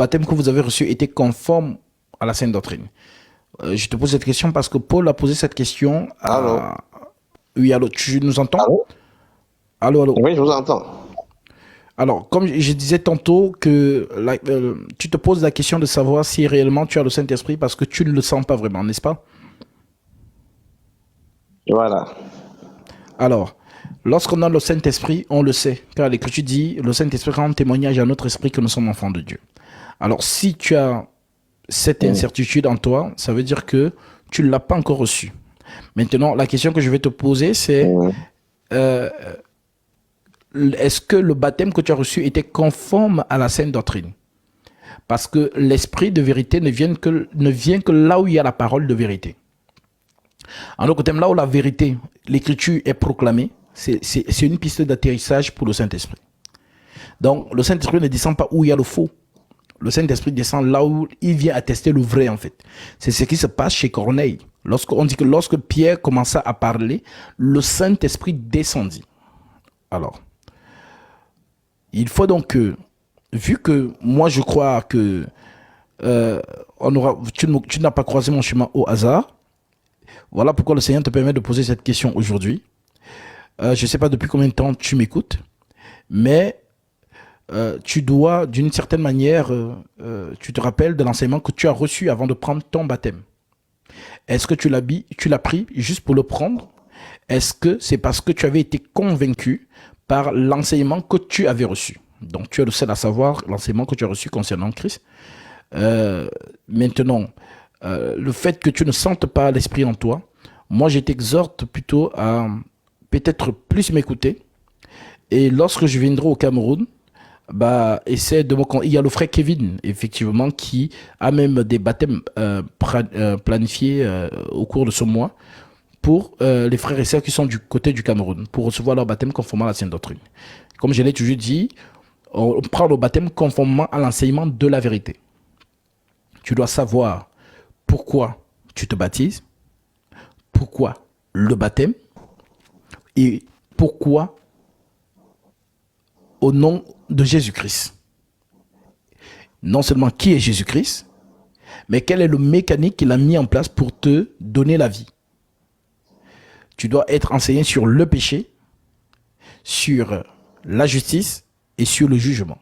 baptême que vous avez reçu était conforme à la Sainte Doctrine? Je te pose cette question parce que Paul a posé cette question Allô? à... Oui, allô, tu nous entends? Allô? Allô, allô. Oui, je vous entends. Alors, comme je disais tantôt que tu te poses la question de savoir si réellement tu as le Saint-Esprit parce que tu ne le sens pas vraiment, n'est-ce pas? Voilà. Alors, lorsqu'on a le Saint-Esprit, on le sait, car l'Écriture dit, le Saint-Esprit rend témoignage à notre esprit que nous sommes enfants de Dieu. Alors, si tu as cette incertitude en toi, ça veut dire que tu ne l'as pas encore reçu. Maintenant, la question que je vais te poser, c'est euh, est-ce que le baptême que tu as reçu était conforme à la Sainte Doctrine? Parce que l'esprit de vérité ne vient que là où il y a la parole de vérité. En d'autres termes, là où la vérité, l'écriture est proclamée, c'est une piste d'atterrissage pour le Saint-Esprit. Donc, le Saint-Esprit ne descend pas où il y a le faux. Le Saint-Esprit descend là où il vient attester le vrai, en fait. C'est ce qui se passe chez Corneille. On dit que lorsque Pierre commença à parler, le Saint-Esprit descendit. Alors, il faut donc que, vu que moi je crois que tu n'as pas croisé mon chemin au hasard, voilà pourquoi le Seigneur te permet de poser cette question aujourd'hui. Je ne sais pas depuis combien de temps tu m'écoutes, mais tu dois, d'une certaine manière, tu te rappelles de l'enseignement que tu as reçu avant de prendre ton baptême. Est-ce que tu l'as pris juste pour le prendre? Est-ce que c'est parce que tu avais été convaincu par l'enseignement que tu avais reçu? Donc tu es le seul à savoir l'enseignement que tu as reçu concernant Christ. Maintenant, le fait que tu ne sentes pas l'esprit en toi, moi je t'exhorte plutôt à peut-être plus m'écouter. Et lorsque je viendrai au Cameroun, bah, essaie de me... Il y a le frère Kevin, effectivement, qui a même des baptêmes planifiés au cours de ce mois pour les frères et sœurs qui sont du côté du Cameroun, pour recevoir leur baptême conformément à la Sainte Doctrine. Comme je l'ai toujours dit, on prend le baptême conformément à l'enseignement de la vérité. Tu dois savoir pourquoi tu te baptises, pourquoi le baptême et pourquoi au nom de Jésus-Christ. Non seulement qui est Jésus-Christ, mais quel est le mécanisme qu'il a mis en place pour te donner la vie. Tu dois être enseigné sur le péché, sur la justice et sur le jugement.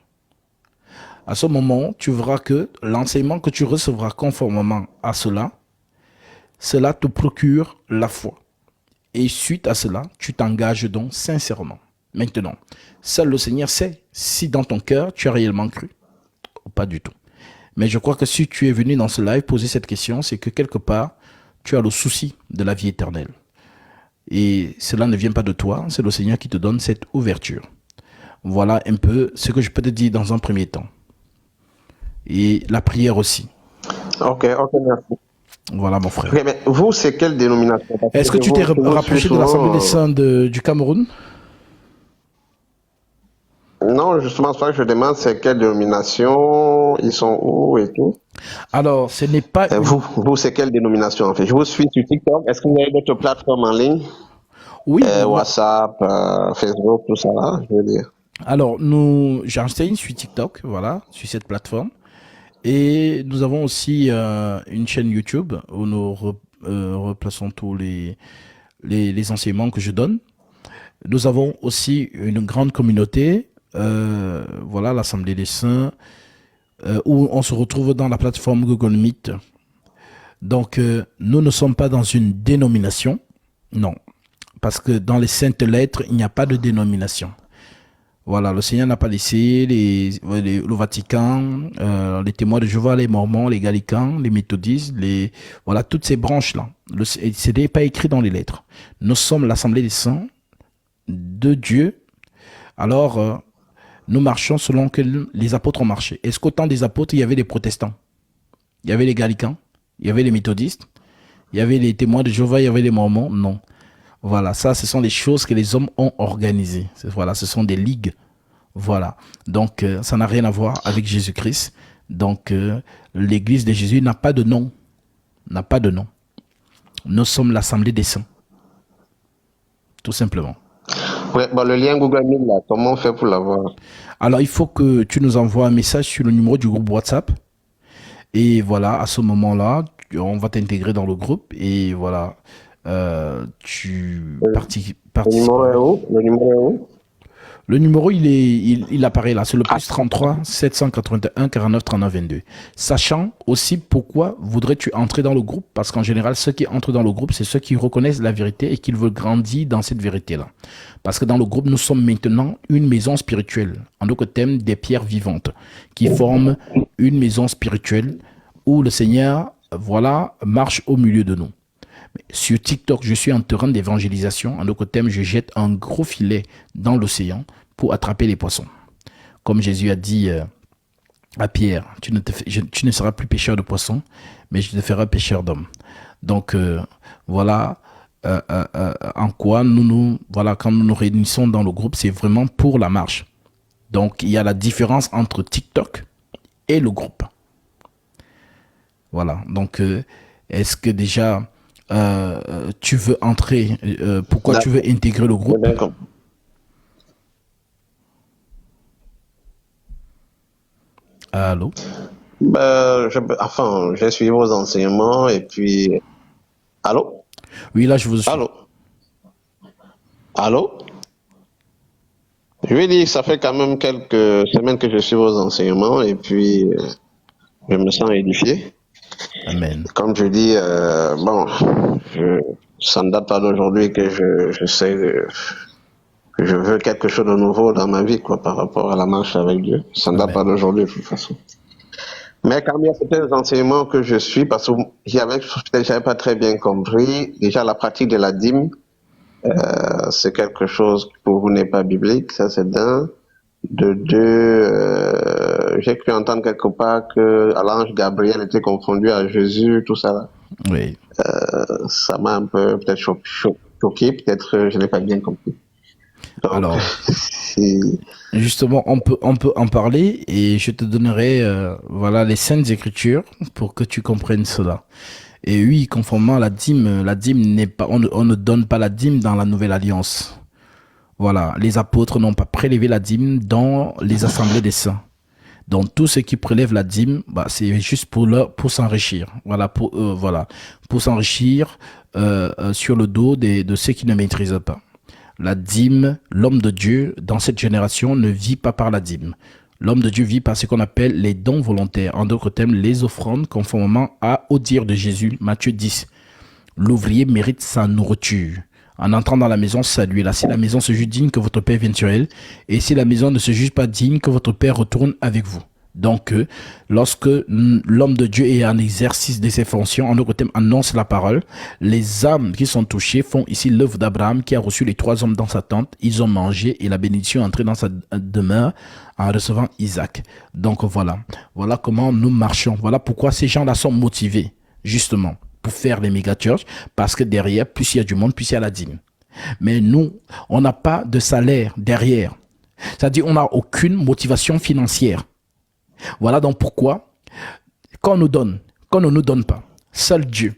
À ce moment, tu verras que l'enseignement que tu recevras conformément à cela, cela te procure la foi. Et suite à cela, tu t'engages donc sincèrement. Maintenant, seul le Seigneur sait si dans ton cœur, tu as réellement cru ou pas du tout. Mais je crois que si tu es venu dans ce live poser cette question, c'est que quelque part, tu as le souci de la vie éternelle. Et cela ne vient pas de toi, c'est le Seigneur qui te donne cette ouverture. Voilà un peu ce que je peux te dire dans un premier temps. Et la prière aussi. Ok, merci. Voilà mon frère. Ok, mais vous, c'est quelle dénomination? Est-ce que tu t'es rapproché de l'Assemblée des Saints du Cameroun? Non, justement, c'est pas que je demande, c'est quelle dénomination, ils sont où et tout. Alors, ce n'est pas... Vous, c'est quelle dénomination en fait? Je vous suis sur TikTok. Est-ce que vous avez d'autres plateformes en ligne? Oui. WhatsApp, Facebook, tout ça là, je veux dire. Alors, j'enseigne sur TikTok, voilà, sur cette plateforme. Et nous avons aussi une chaîne YouTube où nous replaçons tous les enseignements que je donne. Nous avons aussi une grande communauté, voilà, l'Assemblée des Saints, où on se retrouve dans la plateforme Google Meet. Donc, nous ne sommes pas dans une dénomination, non, parce que dans les saintes lettres, il n'y a pas de dénomination. Voilà, le Seigneur n'a pas laissé le Vatican, les témoins de Jéhovah, les Mormons, les Gallicans, les Méthodistes, voilà, toutes ces branches-là. Ce n'est pas écrit dans les lettres. Nous sommes l'Assemblée des Saints de Dieu. Alors, nous marchons selon que les apôtres ont marché. Est-ce qu'au temps des apôtres, il y avait des protestants? Il y avait les Gallicans? Il y avait les Méthodistes? Il y avait les témoins de Jéhovah? Il y avait les Mormons? Non. Voilà, ça, ce sont des choses que les hommes ont organisées. Voilà, ce sont des ligues. Voilà. Donc, ça n'a rien à voir avec Jésus-Christ. Donc, l'Église de Jésus n'a pas de nom. N'a pas de nom. Nous sommes l'Assemblée des Saints. Tout simplement. Ouais, bon, le lien Google Meet, là, comment on fait pour l'avoir? Alors, il faut que tu nous envoies un message sur le numéro du groupe WhatsApp. Et voilà, à ce moment-là, on va t'intégrer dans le groupe. Et voilà, tu Le numéro est participeras. où? Le numéro est où? Le numéro, il apparaît là. C'est le plus 33 781 49 39 22. Sachant aussi pourquoi voudrais-tu entrer dans le groupe, parce qu'en général, ceux qui entrent dans le groupe, c'est ceux qui reconnaissent la vérité et qui veulent grandir dans cette vérité-là. Parce que dans le groupe, nous sommes maintenant une maison spirituelle. En d'autres termes, des pierres vivantes qui forment une maison spirituelle où le Seigneur, voilà, marche au milieu de nous. Sur TikTok, je suis en terrain d'évangélisation. En d'autres termes, je jette un gros filet dans l'océan pour attraper les poissons. Comme Jésus a dit à Pierre, tu ne seras plus pêcheur de poissons, mais je te ferai pêcheur d'hommes. Donc, voilà en quoi voilà, quand nous nous réunissons dans le groupe, c'est vraiment pour la marche. Donc, il y a la différence entre TikTok et le groupe. Voilà. Donc, est-ce que déjà tu veux entrer, pourquoi tu veux intégrer le groupe? D'accord. Allô? Enfin, j'ai suivi vos enseignements et puis... Allô? Oui, là, je vous suis. Allô? Allô? Je vais dire que ça fait quand même quelques semaines que je suis vos enseignements et puis je me sens édifié. Amen. Comme je dis, bon, ça ne date pas d'aujourd'hui que je sais que je veux quelque chose de nouveau dans ma vie, quoi, par rapport à la marche avec Dieu. Ça ne date pas Amen. d'aujourd'hui, de toute façon. Mais quand il y a certains enseignements que je suis, parce que j'avais pas très bien compris, déjà la pratique de la dîme, c'est quelque chose qui pour vous n'est pas biblique, ça c'est d'un. De deux, j'ai cru entendre quelque part que l'ange Gabriel était confondu à Jésus, tout ça là. Oui. Ça m'a un peu peut-être choqué, peut-être je n'ai pas bien compris. Donc, Alors, si- justement, on peut en parler et je te donnerai voilà, les saintes écritures pour que tu comprennes cela. Et oui, conformément à la dîme n'est pas, on ne donne pas la dîme dans la nouvelle alliance. Voilà, les apôtres n'ont pas prélevé la dîme dans les assemblées des saints. Donc tous ceux qui prélèvent la dîme, bah, c'est juste pour s'enrichir. Voilà, pour s'enrichir sur le dos de ceux qui ne maîtrisent pas. La dîme, l'homme de Dieu dans cette génération ne vit pas par la dîme. L'homme de Dieu vit par ce qu'on appelle les dons volontaires. En d'autres termes, les offrandes conformément au dire de Jésus, Matthieu 10. L'ouvrier mérite sa nourriture. En entrant dans la maison, saluez-la. Si la maison se juge digne, que votre Père vienne sur elle. Et si la maison ne se juge pas digne, que votre Père retourne avec vous. Donc, lorsque l'homme de Dieu est en exercice de ses fonctions, en d'autres termes, annonce la parole, les âmes qui sont touchées font ici l'œuvre d'Abraham qui a reçu les 3 hommes dans sa tente. Ils ont mangé et la bénédiction est entrée dans sa demeure en recevant Isaac. Donc, voilà. Voilà comment nous marchons. Voilà pourquoi ces gens-là sont motivés, justement, pour faire les méga-churches, parce que derrière, plus il y a du monde, plus il y a la dîme. Mais nous, on n'a pas de salaire derrière. C'est-à-dire, on n'a aucune motivation financière. Voilà donc pourquoi, quand on nous donne, quand on ne nous donne pas, seul Dieu,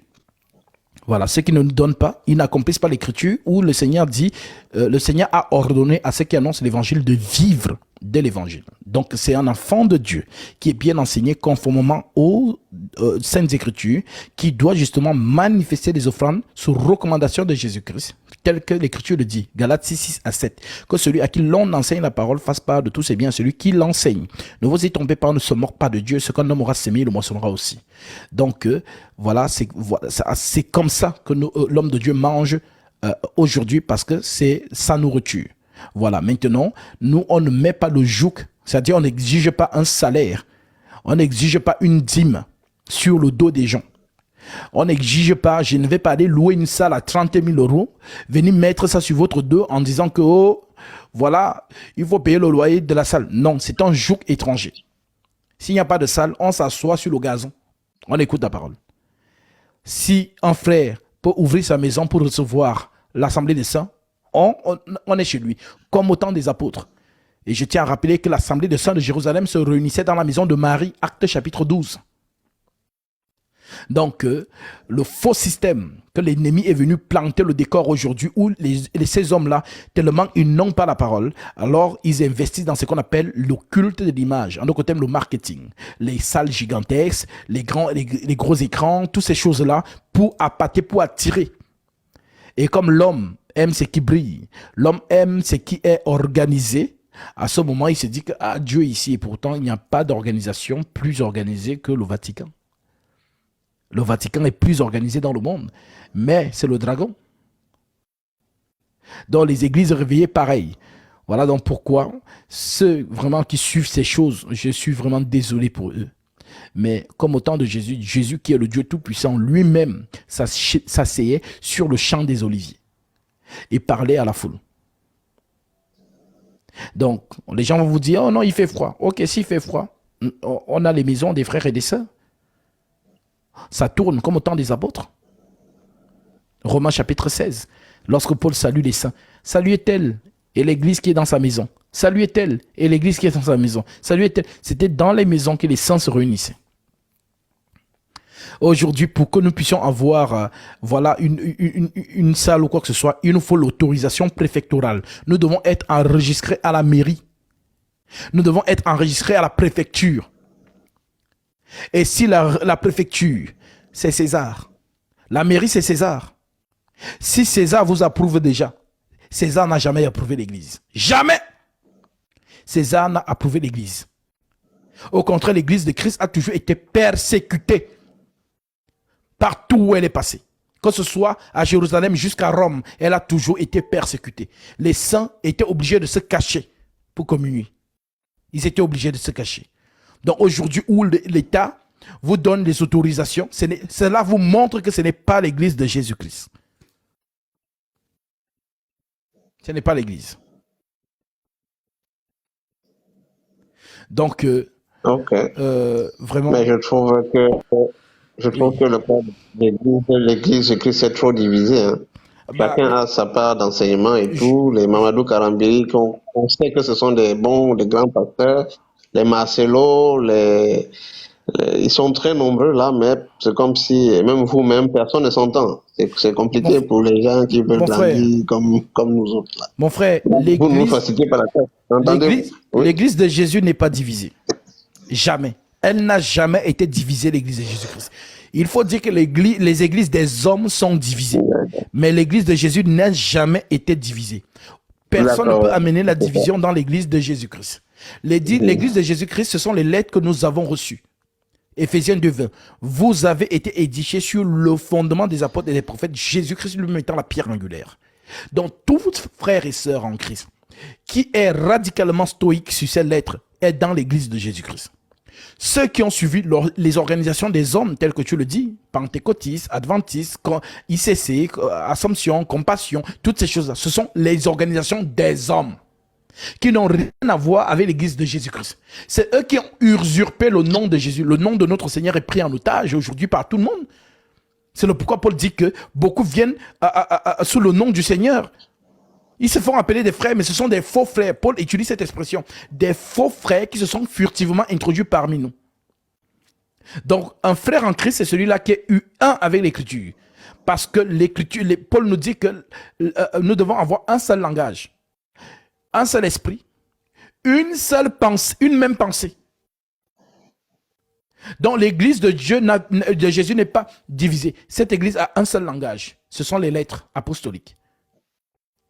voilà, ceux qui ne nous donnent pas, ils n'accomplissent pas l'écriture où le Seigneur dit, le Seigneur a ordonné à ceux qui annoncent l'évangile de vivre de l'évangile. Donc c'est un enfant de Dieu qui est bien enseigné conformément aux saintes écritures, qui doit justement manifester des offrandes sous recommandation de Jésus-Christ, tel que l'écriture le dit, Galates 6 à 7, que celui à qui l'on enseigne la parole fasse part de tous ses biens, celui qui l'enseigne. Ne vous y trompez pas, on ne se moque pas de Dieu, ce qu'un homme aura sémé, il le moissonnera aussi. Donc voilà, c'est comme ça que l'homme de Dieu mange aujourd'hui, parce que c'est sa nourriture. Voilà, maintenant, nous, on ne met pas le joug, c'est-à-dire on n'exige pas un salaire, on n'exige pas une dîme sur le dos des gens. On n'exige pas, je ne vais pas aller louer une salle à 30 000 euros, venir mettre ça sur votre dos en disant que, oh, voilà, il faut payer le loyer de la salle. Non, c'est un joug étranger. S'il n'y a pas de salle, on s'assoit sur le gazon, on écoute la parole. Si un frère peut ouvrir sa maison pour recevoir l'assemblée des saints, on est chez lui, comme au temps des apôtres. Et je tiens à rappeler que l'assemblée des saints de Jérusalem se réunissait dans la maison de Marie, Actes chapitre 12. Donc, le faux système que l'ennemi est venu planter le décor aujourd'hui, où ces hommes-là, tellement ils n'ont pas la parole, alors ils investissent dans ce qu'on appelle le culte de l'image, en d'autres termes le marketing, les salles gigantesques, les gros écrans, toutes ces choses-là pour appâter, pour attirer. Et comme l'homme aime ce qui brille, l'homme aime ce qui est organisé, à ce moment, il se dit que Dieu est ici, et pourtant, il n'y a pas d'organisation plus organisée que le Vatican. Le Vatican est plus organisé dans le monde, mais c'est le dragon. Dans les églises réveillées, pareil. Voilà donc pourquoi ceux vraiment qui suivent ces choses, je suis vraiment désolé pour eux. Mais comme au temps de Jésus, Jésus qui est le Dieu Tout-Puissant, lui-même s'asseyait sur le champ des Oliviers et parlait à la foule. Donc, les gens vont vous dire, oh non, il fait froid. Ok, s'il fait froid, on a les maisons des frères et des sœurs. Ça tourne comme au temps des apôtres. Romains chapitre 16. Lorsque Paul salue les saints, saluez-elle et l'église qui est dans sa maison. Saluez-elle et l'église qui est dans sa maison. Saluez-elle. C'était dans les maisons que les saints se réunissaient. Aujourd'hui, pour que nous puissions avoir voilà, une salle ou quoi que ce soit, il nous faut l'autorisation préfectorale. Nous devons être enregistrés à la mairie. Nous devons être enregistrés à la préfecture. Et si la préfecture, c'est César, la mairie, c'est César. Si César vous approuve déjà, César n'a jamais approuvé l'église. Jamais! César n'a approuvé l'église. Au contraire, l'église de Christ a toujours été persécutée partout où elle est passée. Que ce soit à Jérusalem jusqu'à Rome, elle a toujours été persécutée. Les saints étaient obligés de se cacher pour communier. Ils étaient obligés de se cacher. Donc aujourd'hui où l'État vous donne des autorisations, cela vous montre que ce n'est pas l'église de Jésus-Christ. Ce n'est pas l'église. Donc, vraiment... Mais je trouve que le cas de l'église de Christ est trop divisé. Hein. Chacun a sa part d'enseignement et tout. Les Mamadou Karambiri, on sait que ce sont des grands pasteurs. Les Marcelo, ils sont très nombreux là, mais c'est comme si, même vous-même, personne ne s'entend. C'est compliqué pour les gens qui veulent grandir comme nous autres. Là. Mon frère, vous ne nous fatiguez pas la tête. L'église de Jésus n'est pas divisée. Jamais. Elle n'a jamais été divisée, l'église de Jésus-Christ. Il faut dire que les églises des hommes sont divisées. Mais l'église de Jésus n'a jamais été divisée. Personne ne peut amener la division dans l'église de Jésus-Christ. L'église de Jésus-Christ, ce sont les lettres que nous avons reçues. Éphésiens 2:20. Vous avez été édifiés sur le fondement des apôtres et des prophètes, Jésus-Christ lui-même étant la pierre angulaire. Donc, tous frères et sœurs en Christ, qui est radicalement stoïque sur ces lettres, est dans l'église de Jésus-Christ. Ceux qui ont suivi les organisations des hommes, telles que tu le dis, pentecôtistes, adventistes, ICC, Assomption, Compassion, toutes ces choses-là, ce sont les organisations des hommes qui n'ont rien à voir avec l'église de Jésus-Christ. C'est eux qui ont usurpé le nom de Jésus. Le nom de notre Seigneur est pris en otage aujourd'hui par tout le monde. C'est le pourquoi Paul dit que beaucoup viennent sous le nom du Seigneur. Ils se font appeler des frères, mais ce sont des faux frères. Paul utilise cette expression. Des faux frères qui se sont furtivement introduits parmi nous. Donc, un frère en Christ, c'est celui-là qui est un avec l'Écriture. Parce que l'Écriture, Paul nous dit que nous devons avoir un seul langage, un seul esprit, une seule pensée, une même pensée. Donc, l'église de Jésus n'est pas divisée. Cette église a un seul langage. Ce sont les lettres apostoliques.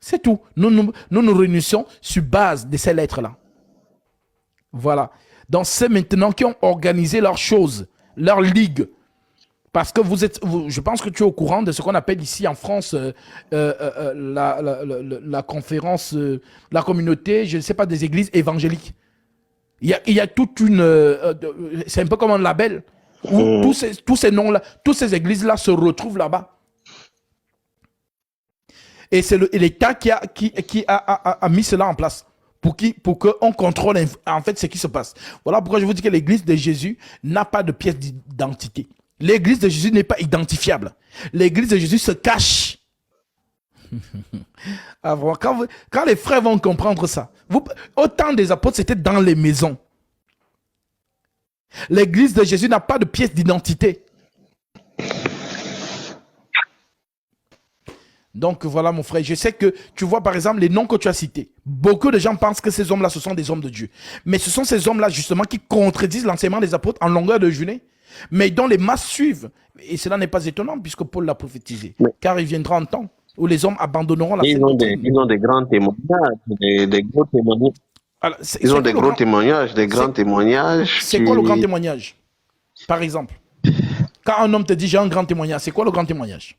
C'est tout. Nous nous réunissons sur base de ces lettres-là. Voilà. Donc, c'est maintenant qui ont organisé leurs choses, leur ligue. Parce que je pense que tu es au courant de ce qu'on appelle ici en France la conférence, la communauté, je ne sais pas, des églises évangéliques. Il y a toute une... c'est un peu comme un label où tous ces noms-là, toutes ces églises-là se retrouvent là-bas. Et c'est l'État qui a mis cela en place pour qu'on contrôle en fait ce qui se passe. Voilà pourquoi je vous dis que l'église de Jésus n'a pas de pièce d'identité. L'église de Jésus n'est pas identifiable. L'église de Jésus se cache. Quand les frères vont comprendre ça, autant des apôtres, c'était dans les maisons. L'église de Jésus n'a pas de pièce d'identité. Donc voilà mon frère, je sais que tu vois par exemple les noms que tu as cités. Beaucoup de gens pensent que ces hommes-là, ce sont des hommes de Dieu. Mais ce sont ces hommes-là justement qui contredisent l'enseignement des apôtres en longueur de journée, mais dont les masses suivent. Et cela n'est pas étonnant puisque Paul l'a prophétisé. Mais Car il viendra un temps où les hommes abandonneront la ils saine doctrine. ils ont des grands témoignages, des gros témoignages. Alors, Ils ont c'est quoi des le gros grand, témoignages, des grands c'est, témoignages c'est quoi le grand qui... témoignage? Par exemple, quand un homme te dit j'ai un grand témoignage, c'est quoi le grand témoignage?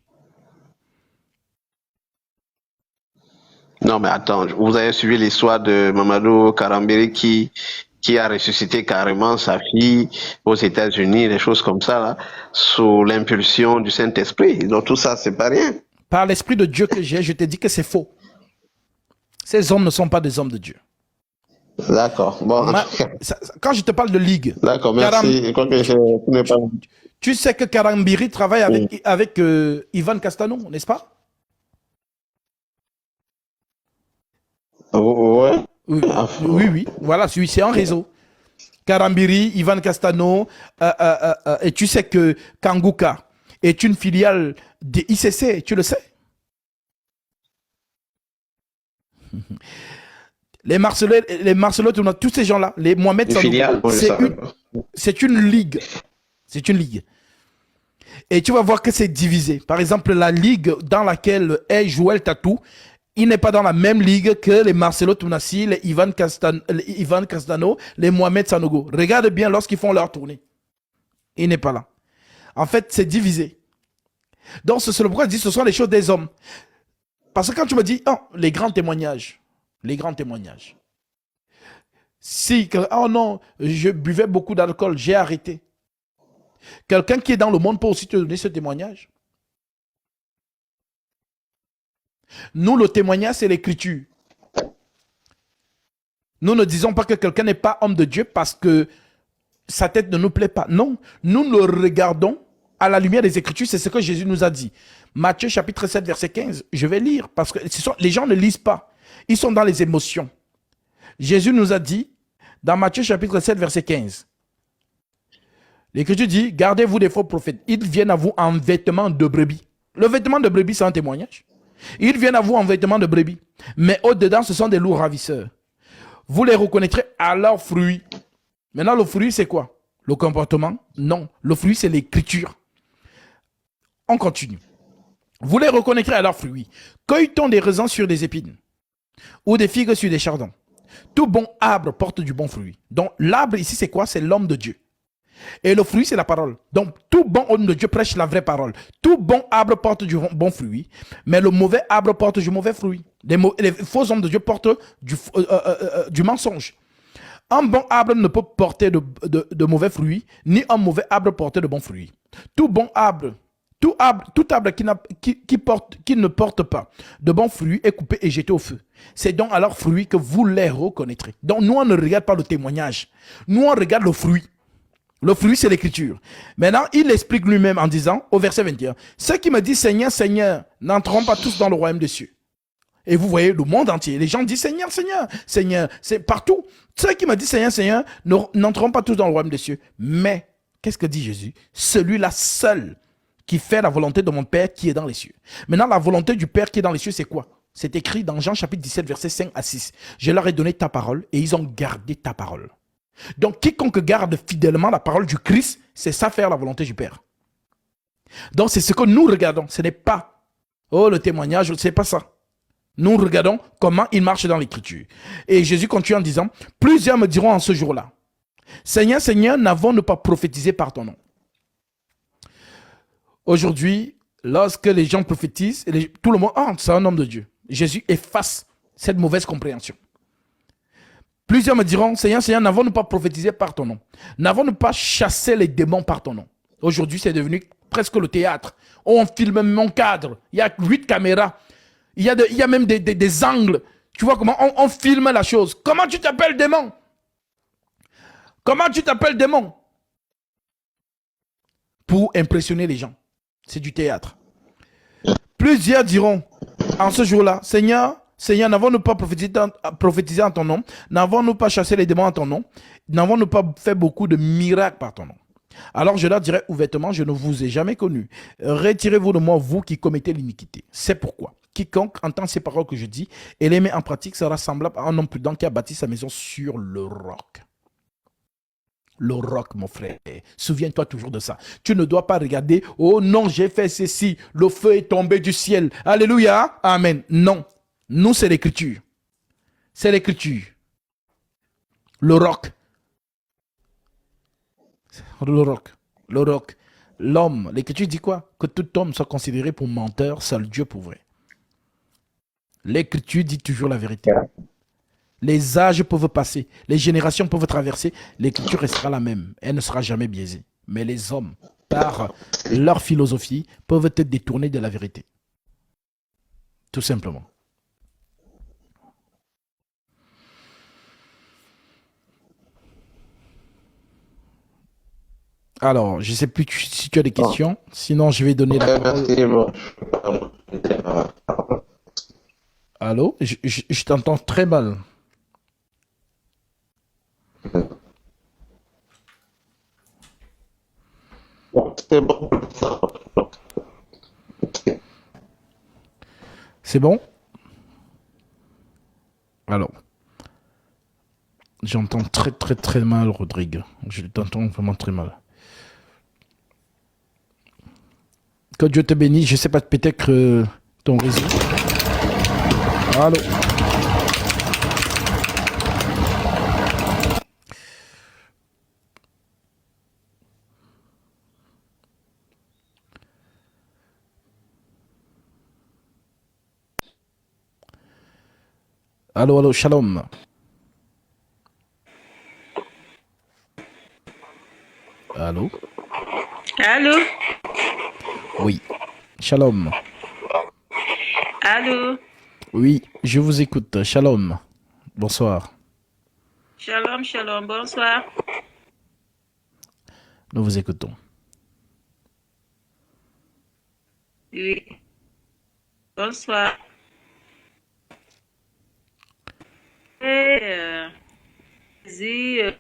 Non, mais attends, vous avez suivi l'histoire de Mamadou Karambiri qui a ressuscité carrément sa fille aux États-Unis, des choses comme ça, là, sous l'impulsion du Saint-Esprit. Donc tout ça, c'est pas rien. Par l'Esprit de Dieu que j'ai, je te dis que c'est faux. Ces hommes ne sont pas des hommes de Dieu. D'accord. Bon, en tout cas, Quand je te parle de ligue, d'accord, Karam, merci. Je crois que je ne pas. tu sais que Karambiri travaille avec Ivan Castano, n'est-ce pas? Ouais. Oui, Ah, oui, oui. Voilà, c'est un réseau. Karambiri, Ivan Castano, et tu sais que Kanguka est une filiale de ICC, tu le sais? Les Marcelo, tous ces gens-là, les Mohamed une Sanogo, filiale, bon, je savais pas. c'est une ligue. C'est une ligue. Et tu vas voir que c'est divisé. Par exemple, la ligue dans laquelle est Joël Tatou, il n'est pas dans la même ligue que les Marcelo Tounassi, les Ivan Castano, les Mohamed Sanogo. Regarde bien lorsqu'ils font leur tournée. Il n'est pas là. En fait, c'est divisé. Donc, c'est le pourquoi je dis que ce sont les choses des hommes. Parce que quand tu me dis, oh, les grands témoignages. Si, oh non, je buvais beaucoup d'alcool, j'ai arrêté. Quelqu'un qui est dans le monde peut aussi te donner ce témoignage. Nous, le témoignage, c'est l'écriture. Nous ne disons pas que quelqu'un n'est pas homme de Dieu parce que sa tête ne nous plaît pas. Non, nous le regardons à la lumière des Écritures. C'est ce que Jésus nous a dit. Matthieu chapitre 7, verset 15. Je vais lire parce que les gens ne lisent pas. Ils sont dans les émotions. Jésus nous a dit, dans Matthieu chapitre 7, verset 15, l'Écriture dit, gardez-vous des faux prophètes. Ils viennent à vous en vêtements de brebis. Le vêtement de brebis, c'est un témoignage. Ils viennent à vous en vêtements de brebis. Mais au-dedans, ce sont des loups ravisseurs. Vous les reconnaîtrez à leurs fruits. Maintenant, le fruit, c'est quoi? Le comportement? Non. Le fruit, c'est l'écriture. On continue. Vous les reconnaîtrez à leurs fruits. Cueille-t-on des raisins sur des épines ou des figues sur des chardons? Tout bon arbre porte du bon fruit. Donc, l'arbre ici, c'est quoi? C'est l'homme de Dieu. Et le fruit, c'est la parole. Donc, tout bon homme de Dieu prêche la vraie parole. Tout bon arbre porte du bon fruit, mais le mauvais arbre porte du mauvais fruit. Les faux hommes de Dieu portent du mensonge. Un bon arbre ne peut porter de mauvais fruits, ni un mauvais arbre porter de bons fruits. Tout bon arbre, tout arbre qui ne porte pas de bons fruits est coupé et jeté au feu. C'est donc à leurs fruits que vous les reconnaîtrez. Donc, nous, on ne regarde pas le témoignage. Nous, on regarde le fruit. Le fruit, c'est l'écriture. Maintenant, il explique lui-même en disant, au verset 21, ceux qui me disent Seigneur, Seigneur, n'entreront pas tous dans le royaume des cieux. Et vous voyez le monde entier. Les gens disent Seigneur, Seigneur, Seigneur. C'est partout. Ceux qui me disent Seigneur, Seigneur, n'entreront pas tous dans le royaume des cieux. Mais, qu'est-ce que dit Jésus? Celui-là seul qui fait la volonté de mon Père qui est dans les cieux. Maintenant, la volonté du Père qui est dans les cieux, c'est quoi? C'est écrit dans Jean chapitre 17, versets 5 à 6. Je leur ai donné ta parole et ils ont gardé ta parole. Donc, quiconque garde fidèlement la parole du Christ, c'est ça faire la volonté du Père. Donc, c'est ce que nous regardons. Ce n'est pas, oh, le témoignage, c'est pas ça. Nous regardons comment il marche dans l'écriture. Et Jésus continue en disant, plusieurs me diront en ce jour-là, Seigneur, Seigneur, n'avons-nous pas prophétisé par ton nom? Aujourd'hui, lorsque les gens prophétisent, tout le monde, ah, c'est un homme de Dieu. Jésus efface cette mauvaise compréhension. Plusieurs me diront, Seigneur, Seigneur, n'avons-nous pas prophétisé par ton nom? N'avons-nous pas chassé les démons par ton nom? Aujourd'hui, c'est devenu presque le théâtre. On filme mon cadre. Il y a 8 caméras. Il y a même des angles. Tu vois comment on filme la chose. Comment tu t'appelles démon? Comment tu t'appelles démon? Pour impressionner les gens. C'est du théâtre. Plusieurs diront en ce jour-là, Seigneur, Seigneur, n'avons-nous pas prophétisé en ton nom? N'avons-nous pas chassé les démons en ton nom? N'avons-nous pas fait beaucoup de miracles par ton nom? Alors je leur dirai ouvertement, je ne vous ai jamais connu. Retirez-vous de moi, vous qui commettez l'iniquité. C'est pourquoi Quiconque entend ces paroles que je dis et les met en pratique sera semblable à un homme prudent qui a bâti sa maison sur le roc. Le roc, mon frère. Souviens-toi toujours de ça. Tu ne dois pas regarder, oh non, j'ai fait ceci, le feu est tombé du ciel. Alléluia. Amen. Non. Nous, c'est l'écriture. C'est l'écriture. Le roc. Le roc. Le roc. L'homme. L'écriture dit quoi? Que tout homme soit considéré pour menteur, seul Dieu pour vrai. L'écriture dit toujours la vérité. Les âges peuvent passer, les générations peuvent traverser, l'écriture restera la même, elle ne sera jamais biaisée. Mais les hommes, par leur philosophie, peuvent être détournés de la vérité. Tout simplement. Alors, je ne sais plus si tu as des questions, sinon je vais donner la parole. Merci. Allô? Je t'entends très mal. C'est bon. C'est bon? Alors, j'entends très très très mal, Rodrigue. Je t'entends vraiment très mal. Que Dieu te bénisse. Je ne sais pas, peut-être ton réseau. Allô? Allô, allô, shalom. Allô? Allô? Oui. Shalom. Allô? Oui, je vous écoute. Shalom. Bonsoir. Shalom, shalom, bonsoir. Nous vous écoutons. Oui, bonsoir. Et, vas-y,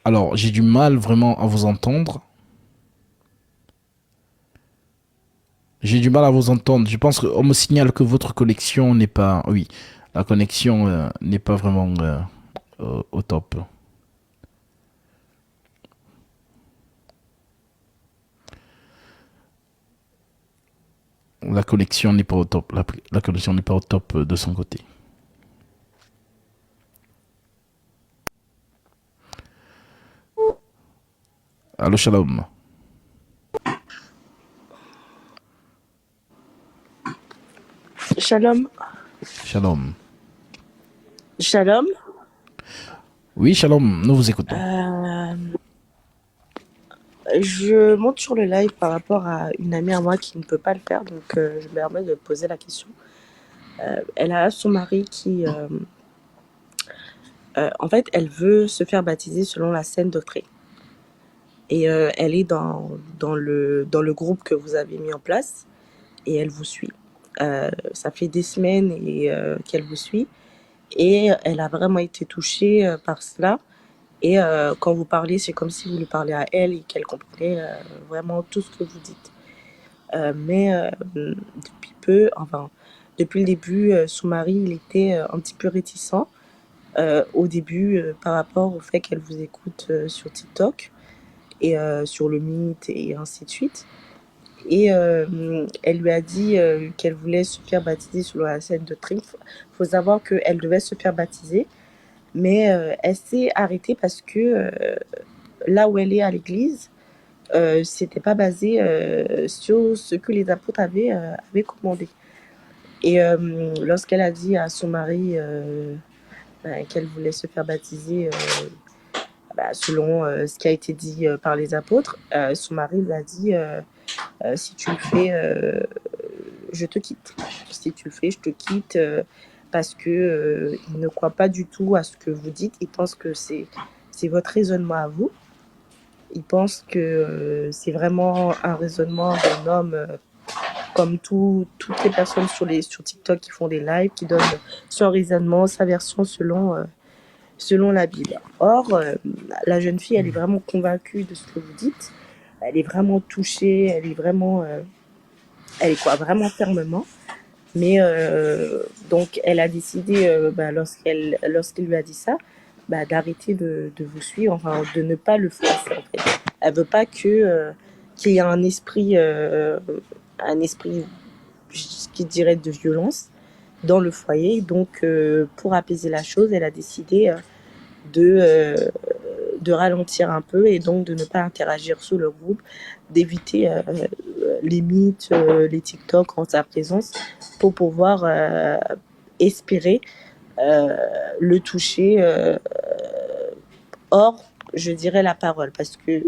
Alors, j'ai du mal vraiment à vous entendre. J'ai du mal à vous entendre. Je pense qu'on me signale que votre connexion n'est pas... Oui, la connexion n'est pas vraiment au top. La connexion n'est pas au top. La connexion n'est pas au top de son côté. Allô, shalom. Shalom. Shalom. Shalom. Oui, shalom, nous vous écoutons. Je monte sur le live par rapport à une amie à moi qui ne peut pas le faire, donc je me permets de poser la question. Elle a son mari qui, en fait, elle veut se faire baptiser selon la saine doctrine. Et elle est dans le groupe que vous avez mis en place et elle vous suit. Ça fait des semaines qu'elle vous suit et elle a vraiment été touchée par cela. Et quand vous parlez, c'est comme si vous lui parlez à elle et qu'elle comprenait vraiment tout ce que vous dites. Mais depuis le début, son mari, il était un petit peu réticent au début par rapport au fait qu'elle vous écoute sur TikTok et sur le Meet et ainsi de suite. Et elle lui a dit qu'elle voulait se faire baptiser sur la scène de Triomphe. Il faut savoir qu'elle devait se faire baptiser, mais elle s'est arrêtée parce que là où elle est à l'église, c'était pas basé sur ce que les apôtres avaient commandé. Et lorsqu'elle a dit à son mari qu'elle voulait se faire baptiser selon ce qui a été dit par les apôtres, son mari lui a dit si tu le fais, je te quitte. Si tu le fais, je te quitte parce que il ne croit pas du tout à ce que vous dites. Il pense que c'est votre raisonnement à vous. Il pense que c'est vraiment un raisonnement d'un homme comme toutes les personnes sur TikTok qui font des lives, qui donnent son raisonnement, sa version selon la Bible. Or, la jeune fille, elle est vraiment convaincue de ce que vous dites. elle est vraiment touchée, elle est quoi, vraiment fermement. Mais donc, elle a décidé, lorsqu'il lui a dit ça, d'arrêter de vous suivre, enfin, de ne pas le forcer, en fait. Elle veut pas qu'il y ait un esprit, je dirais, de violence dans le foyer. Donc, pour apaiser la chose, elle a décidé de, euh, de ralentir un peu et donc de ne pas interagir sur le groupe, d'éviter les mythes, les TikTok en sa présence pour pouvoir espérer le toucher hors, je dirais, la parole. Parce que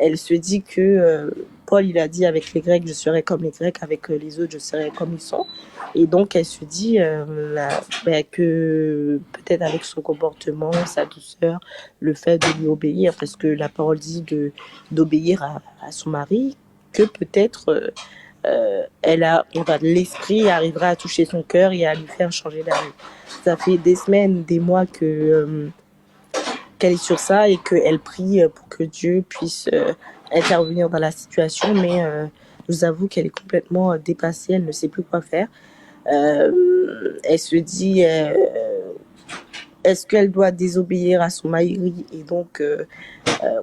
elle se dit que Paul, il a dit avec les Grecs, je serai comme les Grecs, avec les autres, je serai comme ils sont. Et donc, elle se dit que peut-être avec son comportement, sa douceur, le fait de lui obéir, parce que la parole dit d'obéir à son mari, que peut-être l'esprit arrivera à toucher son cœur et à lui faire changer d'avis. Ça fait des semaines, des mois qu'elle est sur ça et qu'elle prie pour que Dieu puisse intervenir dans la situation, mais je vous avoue qu'elle est complètement dépassée, elle ne sait plus quoi faire. Elle se dit est-ce qu'elle doit désobéir à son mari et donc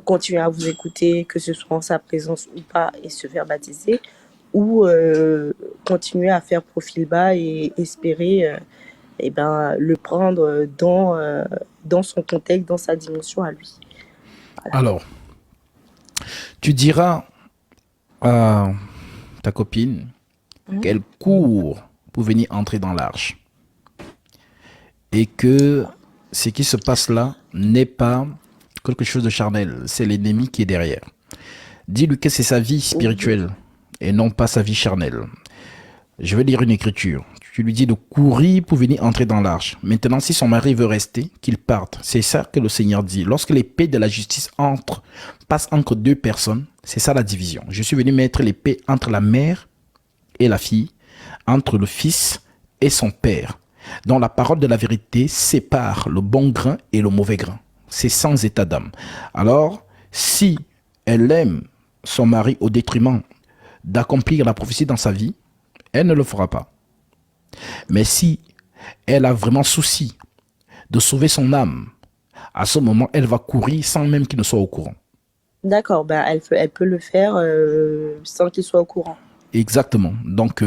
continuer à vous écouter, que ce soit en sa présence ou pas, et se faire baptiser, ou continuer à faire profil bas et espérer le prendre dans son contexte, dans sa dimension à lui. Voilà. Alors, tu diras à ta copine qu'elle court pour venir entrer dans l'arche. Et que ce qui se passe là n'est pas quelque chose de charnel, c'est l'ennemi qui est derrière. Dis-lui que c'est sa vie spirituelle et non pas sa vie charnelle. Je vais lire une écriture. Tu lui dis de courir pour venir entrer dans l'arche. Maintenant, si son mari veut rester, qu'il parte. C'est ça que le Seigneur dit. Lorsque l'épée de la justice passe entre deux personnes, c'est ça la division. Je suis venu mettre l'épée entre la mère et la fille, entre le fils et son père. Donc la parole de la vérité sépare le bon grain et le mauvais grain. C'est sans état d'âme. Alors, si elle aime son mari au détriment d'accomplir la prophétie dans sa vie, elle ne le fera pas. Mais si elle a vraiment souci de sauver son âme, à ce moment, elle va courir sans même qu'il ne soit au courant. D'accord, elle peut le faire sans qu'il soit au courant. Exactement. Donc,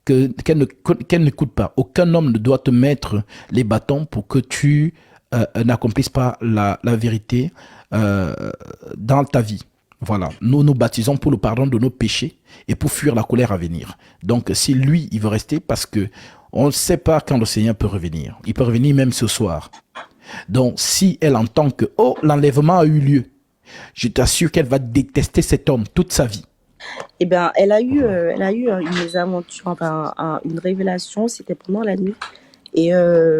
qu'elle n'écoute pas. Aucun homme ne doit te mettre les bâtons pour que tu n'accomplisses pas la vérité dans ta vie. Voilà, nous nous baptisons pour le pardon de nos péchés et pour fuir la colère à venir. Donc, si lui, il veut rester, parce que on ne sait pas quand le Seigneur peut revenir. Il peut revenir même ce soir. Donc, si elle entend que, l'enlèvement a eu lieu, je t'assure qu'elle va détester cet homme toute sa vie. Eh bien, elle a eu une mésaventure, enfin, une révélation, c'était pendant la nuit. Et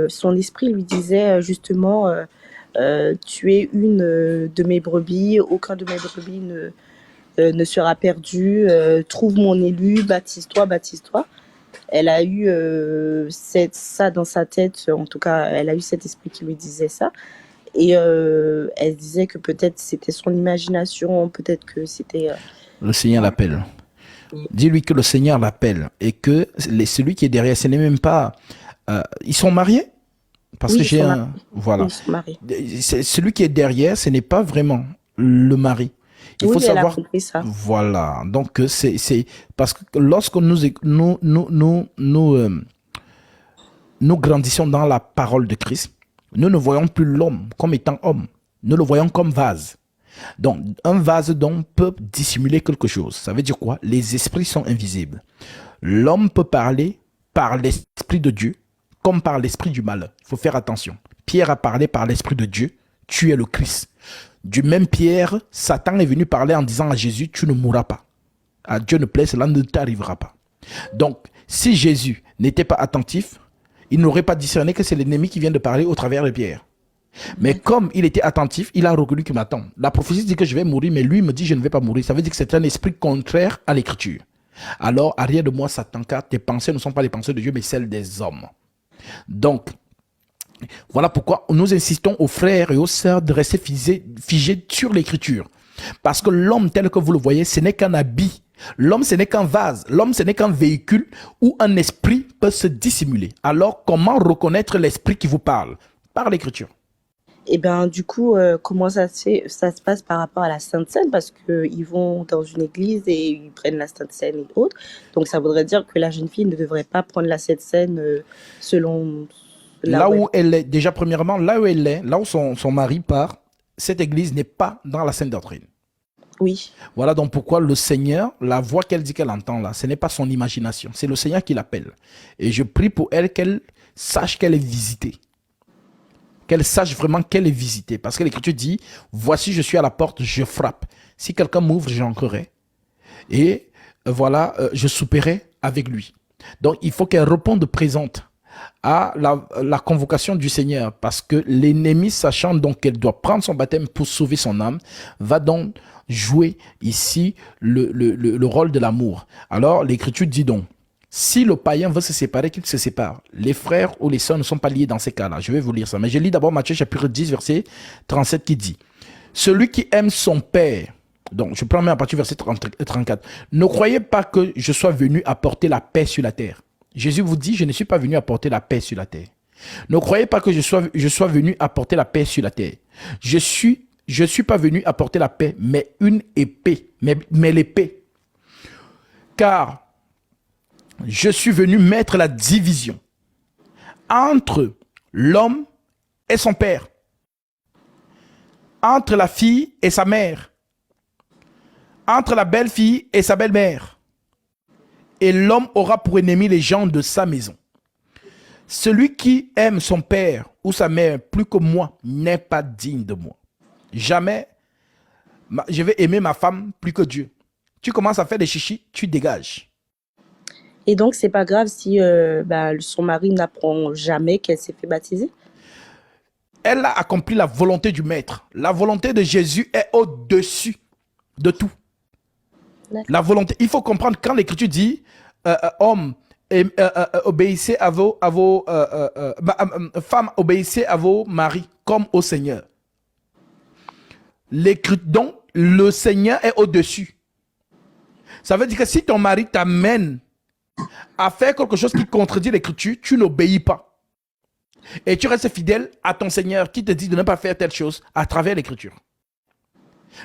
son esprit lui disait justement... tu es une de mes brebis, aucun de mes brebis ne sera perdu, trouve mon élu, baptise-toi, baptise-toi. Elle a eu ça dans sa tête, en tout cas, elle a eu cet esprit qui lui disait ça. Et elle disait que peut-être c'était son imagination, peut-être que c'était... Le Seigneur l'appelle. Dis-lui que le Seigneur l'appelle et que celui qui est derrière, ce n'est même pas... ils sont mariés? Parce que j'ai un... Voilà. C'est celui qui est derrière, ce n'est pas vraiment le mari. Il faut savoir... ça. Voilà. Donc, c'est... Parce que lorsque nous grandissons dans la parole de Christ, nous ne voyons plus l'homme comme étant homme. Nous le voyons comme vase. Donc, un vase dont peut dissimuler quelque chose. Ça veut dire quoi? Les esprits sont invisibles. L'homme peut parler par l'esprit de Dieu comme par l'esprit du mal. Il faut faire attention. Pierre a parlé par l'esprit de Dieu. Tu es le Christ. Du même Pierre, Satan est venu parler en disant à Jésus, tu ne mourras pas. À Dieu ne plaît, cela ne t'arrivera pas. Donc, si Jésus n'était pas attentif, il n'aurait pas discerné que c'est l'ennemi qui vient de parler au travers de Pierre. Mais comme il était attentif, il a reconnu que m'attend. La prophétie dit que je vais mourir, mais lui me dit je ne vais pas mourir. Ça veut dire que c'est un esprit contraire à l'écriture. Alors, arrière de moi, Satan, car tes pensées ne sont pas les pensées de Dieu, mais celles des hommes. Donc, voilà pourquoi nous insistons aux frères et aux sœurs de rester figés sur l'écriture. Parce que l'homme tel que vous le voyez, ce n'est qu'un habit. L'homme, ce n'est qu'un vase. L'homme, ce n'est qu'un véhicule où un esprit peut se dissimuler. Alors, comment reconnaître l'esprit qui vous parle? Par l'écriture. Et bien, du coup, comment ça se passe par rapport à la Sainte Seine? Parce qu'ils vont dans une église et ils prennent la Sainte Seine et autres. Donc, ça voudrait dire que la jeune fille ne devrait pas prendre la Sainte Seine selon Là où elle est, déjà premièrement, là où elle est, là où son mari part, cette église n'est pas dans la sainte doctrine. Oui. Voilà donc pourquoi le Seigneur, la voix qu'elle dit qu'elle entend là, ce n'est pas son imagination, c'est le Seigneur qui l'appelle. Et je prie pour elle qu'elle sache qu'elle est visitée. Qu'elle sache vraiment qu'elle est visitée. Parce que l'Écriture dit, voici je suis à la porte, je frappe. Si quelqu'un m'ouvre, j'entrerai. Et voilà, je souperai avec lui. Donc il faut qu'elle réponde présente à la convocation du Seigneur, parce que l'ennemi, sachant donc qu'elle doit prendre son baptême pour sauver son âme, va donc jouer ici le rôle de l'amour. Alors l'Écriture dit donc, si le païen veut se séparer, qu'il se sépare. Les frères ou les sœurs ne sont pas liés dans ces cas-là. Je vais vous lire ça. Mais je lis d'abord Matthieu chapitre 10, verset 37 qui dit, celui qui aime son père, donc je prends même à partir du verset 34, ne croyez pas que je sois venu apporter la paix sur la terre. Jésus vous dit, je ne suis pas venu apporter la paix sur la terre. Ne croyez pas que je sois venu apporter la paix sur la terre. Je suis pas venu apporter la paix, mais une épée, mais l'épée. Car je suis venu mettre la division entre l'homme et son père, entre la fille et sa mère, entre la belle-fille et sa belle-mère. Et l'homme aura pour ennemi les gens de sa maison. Celui qui aime son père ou sa mère plus que moi n'est pas digne de moi. Jamais je vais aimer ma femme plus que Dieu. Tu commences à faire des chichis, tu dégages. Et donc, c'est pas grave si son mari n'apprend jamais qu'elle s'est fait baptiser? Elle a accompli la volonté du Maître. La volonté de Jésus est au-dessus de tout. La volonté, il faut comprendre quand l'Écriture dit hommes, obéissez à vos femmes, obéissez à vos maris comme au Seigneur. Donc, le Seigneur est au-dessus. Ça veut dire que si ton mari t'amène à faire quelque chose qui contredit l'Écriture, tu n'obéis pas. Et tu restes fidèle à ton Seigneur qui te dit de ne pas faire telle chose à travers l'Écriture.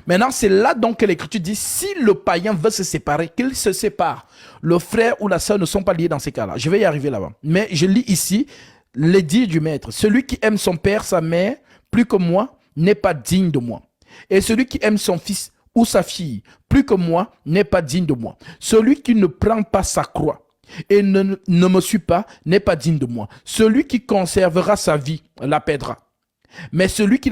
Maintenant, c'est là donc que l'Écriture dit, si le païen veut se séparer, qu'il se sépare. Le frère ou la sœur ne sont pas liés dans ces cas-là. Je vais y arriver là-bas. Mais je lis ici l'édit du Maître. Celui qui aime son père, sa mère, plus que moi, n'est pas digne de moi. Et celui qui aime son fils ou sa fille, plus que moi, n'est pas digne de moi. Celui qui ne prend pas sa croix et ne me suit pas, n'est pas digne de moi. Celui qui conservera sa vie, la perdra. Mais celui qui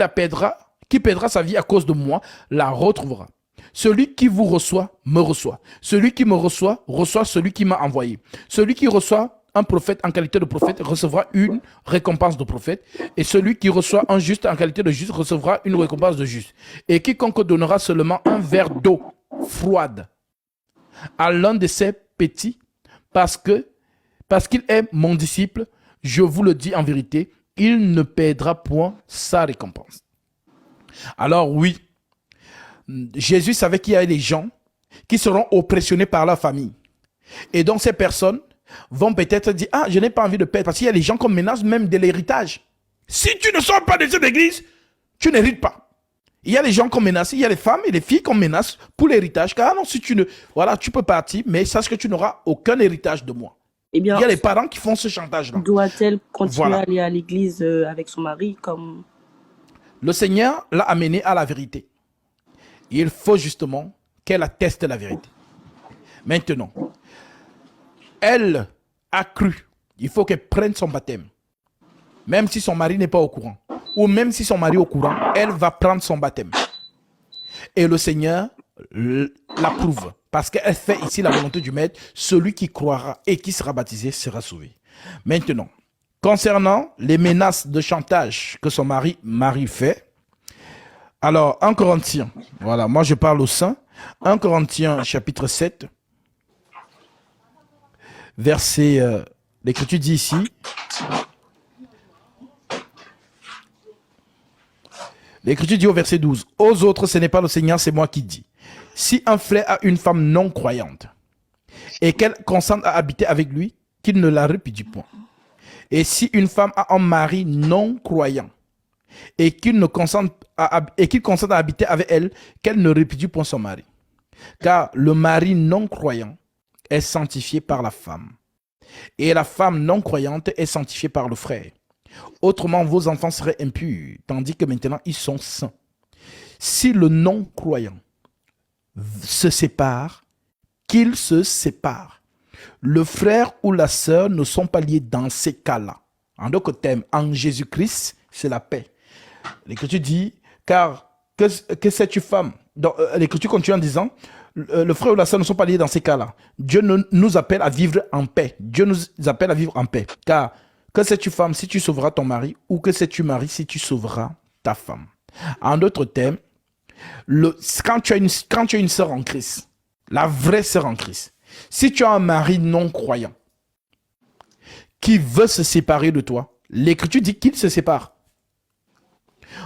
perdra sa vie à cause de moi, la retrouvera. Celui qui vous reçoit, me reçoit. Celui qui me reçoit, reçoit celui qui m'a envoyé. Celui qui reçoit un prophète en qualité de prophète recevra une récompense de prophète. Et celui qui reçoit un juste en qualité de juste recevra une récompense de juste. Et quiconque donnera seulement un verre d'eau froide à l'un de ces petits, parce qu'il est mon disciple, je vous le dis en vérité, il ne perdra point sa récompense. Alors oui, Jésus savait qu'il y a des gens qui seront oppressionnés par leur famille. Et donc ces personnes vont peut-être dire, ah, je n'ai pas envie de perdre, parce qu'il y a des gens qu'on menace même de l'héritage. Si tu ne sors pas de cette église, tu n'hérites pas. Il y a des gens qu'on menace, il y a des femmes et des filles qu'on menace pour l'héritage, car non, si tu ne, voilà, tu peux partir, mais sache que tu n'auras aucun héritage de moi. Eh bien, il y a des parents qui font ce chantage-là. Doit-elle continuer à aller à l'église avec son mari comme... Le Seigneur l'a amenée à la vérité. Il faut justement qu'elle atteste la vérité. Maintenant, elle a cru. Il faut qu'elle prenne son baptême. Même si son mari n'est pas au courant. Ou même si son mari est au courant, elle va prendre son baptême. Et le Seigneur l'approuve. Parce qu'elle fait ici la volonté du Maître. Celui qui croira et qui sera baptisé sera sauvé. Maintenant, concernant les menaces de chantage que son mari fait, alors 1 Corinthiens, voilà, moi je parle au sein, 1 Corinthiens chapitre 7, verset, l'Écriture dit ici, L'Écriture dit au verset 12, « Aux autres, ce n'est pas le Seigneur, c'est moi qui dis. Si un frère a une femme non croyante et qu'elle consente à habiter avec lui, qu'il ne la répudie point. Et si une femme a un mari non croyant et qu'il consente à habiter avec elle, qu'elle ne répudie point son mari. Car le mari non croyant est sanctifié par la femme. Et la femme non croyante est sanctifiée par le frère. Autrement, vos enfants seraient impurs, tandis que maintenant, ils sont saints. Si le non-croyant se sépare, qu'il se sépare. Le frère ou la sœur ne sont pas liés dans ces cas-là. En d'autres termes, en Jésus-Christ, c'est la paix. L'Écriture dit, car que cette femme, l'Écriture continue en disant, le frère ou la sœur ne sont pas liés dans ces cas-là. Dieu nous appelle à vivre en paix. Dieu nous appelle à vivre en paix. Car que sais-tu femme si tu sauveras ton mari, ou que sais-tu mari si tu sauveras ta femme. En d'autres termes, quand tu as une sœur en Christ, la vraie sœur en Christ, si tu as un mari non croyant qui veut se séparer de toi, l'Écriture dit qu'il se sépare.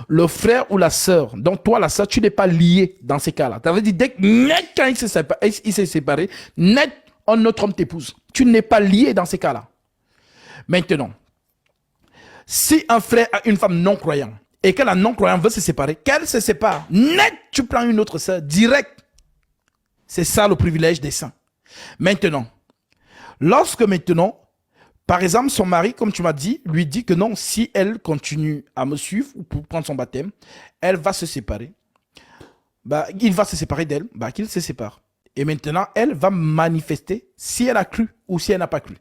Le frère ou la sœur, donc toi la sœur, tu n'es pas lié dans ces cas-là. Ça veut dire dès que net quand il s'est séparé, net un autre homme t'épouse. Tu n'es pas lié dans ces cas-là. Maintenant, si un frère a une femme non croyante et que la non croyante veut se séparer, qu'elle se sépare, net tu prends une autre sœur direct. C'est ça le privilège des saints. Maintenant, par exemple, son mari, comme tu m'as dit, lui dit que non, si elle continue à me suivre ou pour prendre son baptême, elle va se séparer. Il va se séparer d'elle, qu'il se sépare. Et maintenant, elle va manifester si elle a cru ou si elle n'a pas cru.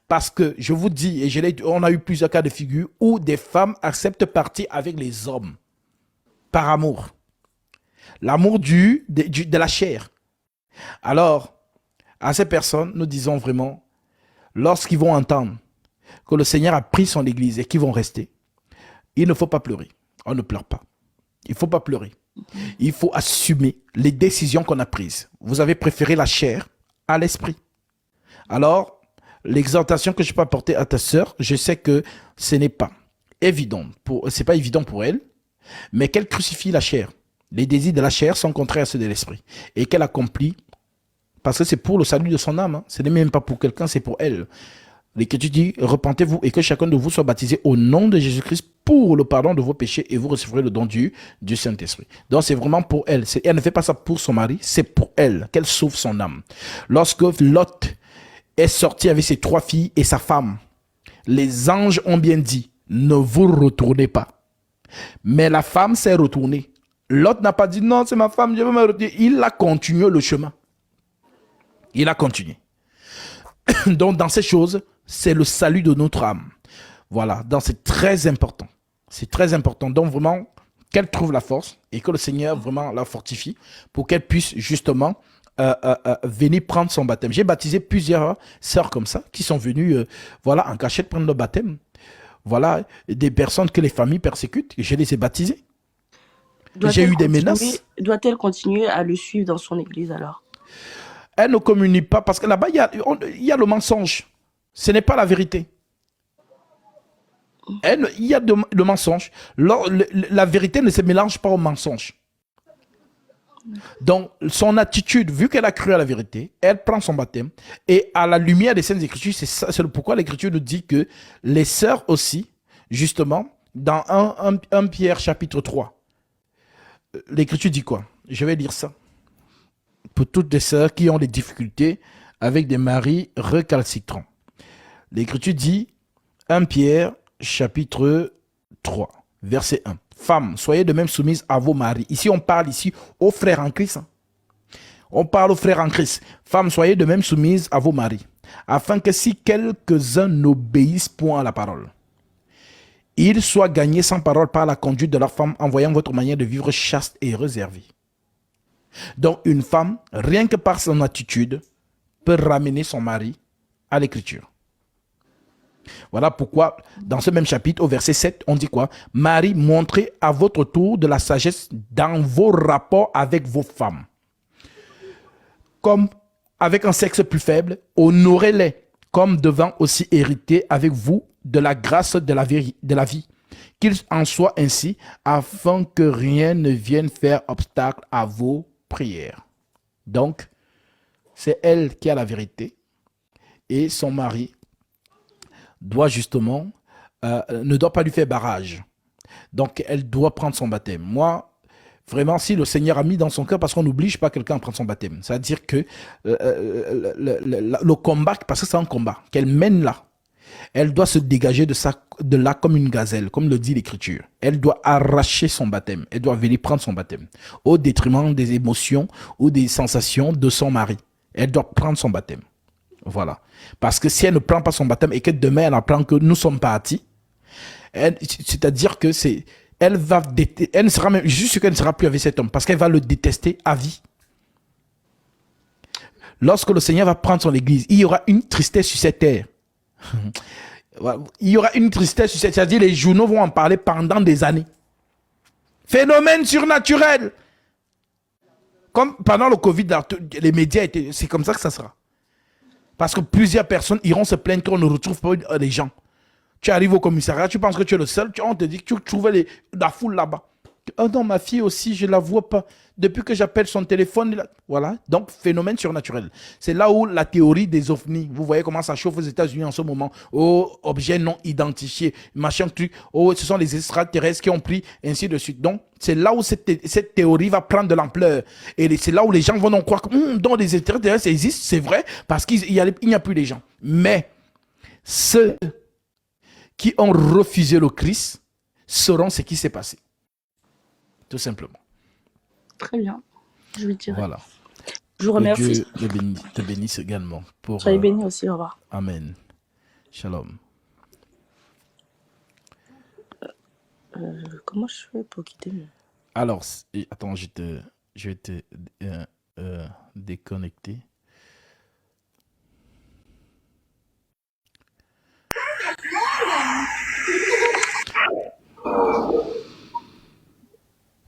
Parce que je vous dis, et on a eu plusieurs cas de figure où des femmes acceptent partir avec les hommes par amour. L'amour de la chair. Alors, à ces personnes, nous disons vraiment, lorsqu'ils vont entendre que le Seigneur a pris son église et qu'ils vont rester, il ne faut pas pleurer. On ne pleure pas. Il ne faut pas pleurer. Il faut assumer les décisions qu'on a prises. Vous avez préféré la chair à l'esprit. Alors, l'exhortation que je peux apporter à ta sœur, je sais que ce n'est pas évident. C'est pas évident pour elle, mais qu'elle crucifie la chair. Les désirs de la chair sont contraires à ceux de l'esprit. Et qu'elle accomplit, parce que c'est pour le salut de son âme. Hein. Ce n'est même pas pour quelqu'un, c'est pour elle. L'Écriture dit, repentez-vous et que chacun de vous soit baptisé au nom de Jésus-Christ pour le pardon de vos péchés et vous recevrez le don du Saint-Esprit. Donc c'est vraiment pour elle. Elle ne fait pas ça pour son mari, c'est pour elle, qu'elle sauve son âme. Lorsque Lot est sorti avec ses 3 filles et sa femme, les anges ont bien dit, ne vous retournez pas. Mais la femme s'est retournée. Lot n'a pas dit, non, c'est ma femme, je vais me retourner. Il a continué le chemin. Il a continué. Donc, dans ces choses, c'est le salut de notre âme. Voilà. Donc, c'est très important. C'est très important. Donc, vraiment, qu'elle trouve la force et que le Seigneur vraiment la fortifie pour qu'elle puisse justement venir prendre son baptême. J'ai baptisé plusieurs sœurs comme ça qui sont venues en cachette prendre le baptême. Voilà. Des personnes que les familles persécutent. Je les ai baptisées. J'ai eu des menaces. Doit-elle continuer à le suivre dans son église alors? Elle ne communique pas parce que là-bas, il y a le mensonge. Ce n'est pas la vérité. Il y a le mensonge. La vérité ne se mélange pas au mensonge. Donc, son attitude, vu qu'elle a cru à la vérité, elle prend son baptême. Et à la lumière des Saintes Écritures, c'est pourquoi l'Écriture nous dit que les sœurs aussi, justement, dans 1 Pierre chapitre 3, l'Écriture dit quoi? Je vais lire ça. Pour toutes les sœurs qui ont des difficultés avec des maris recalcitrants. L'Écriture dit, 1 Pierre, chapitre 3, verset 1. Femmes, soyez de même soumises à vos maris. Ici, on parle aux frères en Christ. Hein. On parle aux frères en Christ. Femmes, soyez de même soumises à vos maris, afin que si quelques-uns n'obéissent point à la parole, ils soient gagnés sans parole par la conduite de leur femme, en voyant votre manière de vivre chaste et réservée. Donc, une femme, rien que par son attitude, peut ramener son mari à l'écriture. Voilà pourquoi, dans ce même chapitre, au verset 7, on dit quoi? Marie, montrez à votre tour de la sagesse dans vos rapports avec vos femmes. Comme avec un sexe plus faible, honorez-les, comme devant aussi hériter avec vous de la grâce de la vie, Qu'il en soit ainsi, afin que rien ne vienne faire obstacle à vos prières. Donc, c'est elle qui a la vérité et son mari doit justement, ne doit pas lui faire barrage. Donc, elle doit prendre son baptême. Moi, vraiment, si le Seigneur a mis dans son cœur, parce qu'on n'oblige pas quelqu'un à prendre son baptême, c'est-à-dire que le combat, parce que c'est un combat, qu'elle mène là, elle doit se dégager de là comme une gazelle, comme le dit l'Écriture. Elle doit arracher son baptême, elle doit venir prendre son baptême, au détriment des émotions ou des sensations de son mari. Elle doit prendre son baptême. Voilà. Parce que si elle ne prend pas son baptême et que demain elle apprend que nous sommes partis, c'est-à-dire que elle ne sera même juste qu'elle ne sera plus avec cet homme parce qu'elle va le détester à vie. Lorsque le Seigneur va prendre son église, il y aura une tristesse sur cette terre. Il y aura une tristesse sur cette terre, c'est-à-dire les journaux vont en parler pendant des années. Phénomène surnaturel. Comme pendant le Covid, les médias étaient, c'est comme ça que ça sera. Parce que plusieurs personnes iront se plaindre qu'on ne retrouve pas les gens. Tu arrives au commissariat, tu penses que tu es le seul, on te dit que tu trouvais la foule là-bas. Oh non, ma fille aussi, je ne la vois pas. Depuis que j'appelle son téléphone, voilà. Donc, phénomène surnaturel. C'est là où la théorie des ovnis, vous voyez comment ça chauffe aux États-Unis en ce moment. Oh, objets non identifiés, machin truc. Oh, ce sont les extraterrestres qui ont pris, ainsi de suite. Donc, c'est là où cette théorie va prendre de l'ampleur. Et c'est là où les gens vont donc croire que donc les extraterrestres existent, c'est vrai, parce qu'il n'y a plus les gens. Mais, ceux qui ont refusé le Christ sauront ce qui s'est passé. Tout simplement. Très bien. Je lui dirai. Voilà. Je vous remercie. Que Dieu te bénisse également. Soyez bénis aussi. Au revoir. Amen. Shalom. Comment je fais pour quitter Alors, attends, je vais te déconnecter.